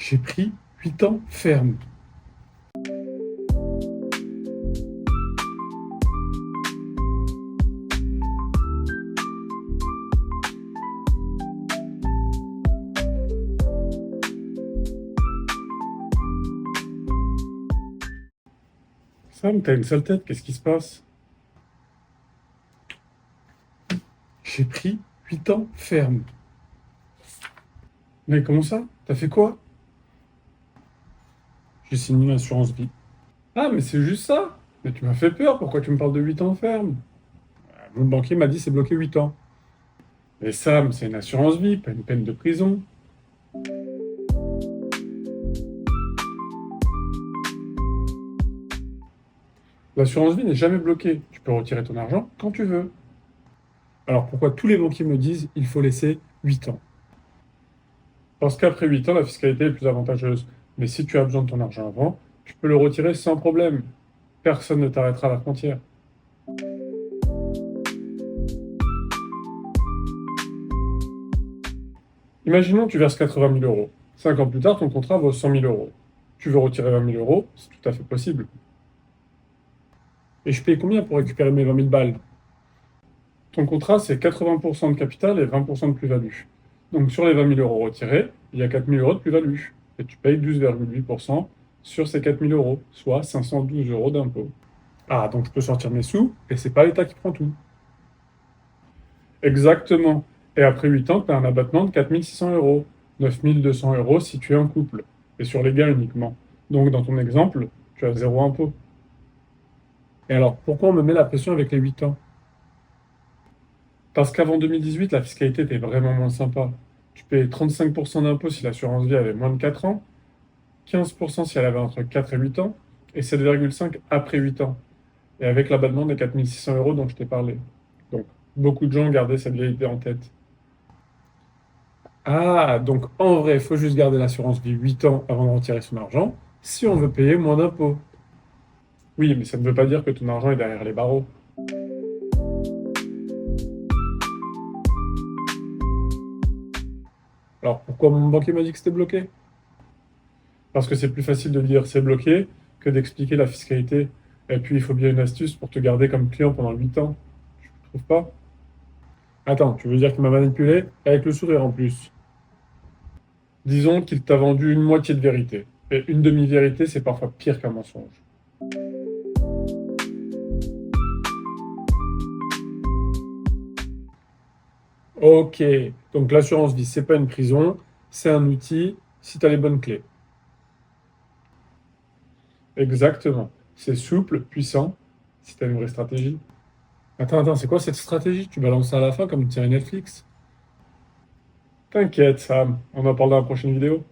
J'ai pris 8 ans ferme. Sam, t'as une sale tête, qu'est-ce qui se passe? J'ai pris 8 ans ferme. Mais comment ça? T'as fait quoi? J'ai signé une assurance vie. Ah, mais c'est juste ça? Mais tu m'as fait peur, pourquoi tu me parles de 8 ans ferme? Mon banquier m'a dit c'est bloqué 8 ans. Mais Sam, c'est une assurance vie, pas une peine de prison. L'assurance vie n'est jamais bloquée. Tu peux retirer ton argent quand tu veux. Alors pourquoi tous les banquiers me disent il faut laisser 8 ans? Parce qu'après 8 ans, la fiscalité est plus avantageuse. Mais si tu as besoin de ton argent avant, tu peux le retirer sans problème. Personne ne t'arrêtera à la frontière. Imaginons que tu verses 80 000 euros. 5 ans plus tard, ton contrat vaut 100 000 euros. Tu veux retirer 20 000 euros, c'est tout à fait possible. Et je paye combien pour récupérer mes 20 000 balles? Ton contrat, c'est 80% de capital et 20% de plus-value. Donc sur les 20 000 euros retirés, il y a 4 000 euros de plus-value. Et tu payes 12,8% sur ces 4 000 euros, soit 512 euros d'impôt. Ah, donc je peux sortir mes sous, et c'est pas l'État qui prend tout. Exactement. Et après 8 ans, tu as un abattement de 4 600 euros. 9 200 euros si tu es en couple. Et sur les gains uniquement. Donc dans ton exemple, tu as zéro impôt. Et alors, pourquoi on me met la pression avec les 8 ans? Parce qu'avant 2018, la fiscalité était vraiment moins sympa. Tu payais 35% d'impôt si l'assurance vie avait moins de 4 ans, 15% si elle avait entre 4 et 8 ans, et 7,5 après 8 ans. Et avec l'abattement des 4 600 euros dont je t'ai parlé. Donc, beaucoup de gens gardaient cette vieille idée en tête. Ah, donc en vrai, il faut juste garder l'assurance vie 8 ans avant de retirer son argent, si on veut payer moins d'impôts. Oui, mais ça ne veut pas dire que ton argent est derrière les barreaux. Alors pourquoi mon banquier m'a dit que c'était bloqué? Parce que c'est plus facile de dire c'est bloqué que d'expliquer la fiscalité. Et puis il faut bien une astuce pour te garder comme client pendant 8 ans. Tu trouves pas? Attends, tu veux dire qu'il m'a manipulé avec le sourire en plus? Disons qu'il t'a vendu une moitié de vérité. Et une demi-vérité, c'est parfois pire qu'un mensonge. Ok, donc l'assurance vie, c'est pas une prison, c'est un outil si tu as les bonnes clés. Exactement. C'est souple, puissant, si tu as une vraie stratégie. Attends, c'est quoi cette stratégie? Tu balances ça à la fin comme une série Netflix? T'inquiète, Sam, on en parle dans la prochaine vidéo.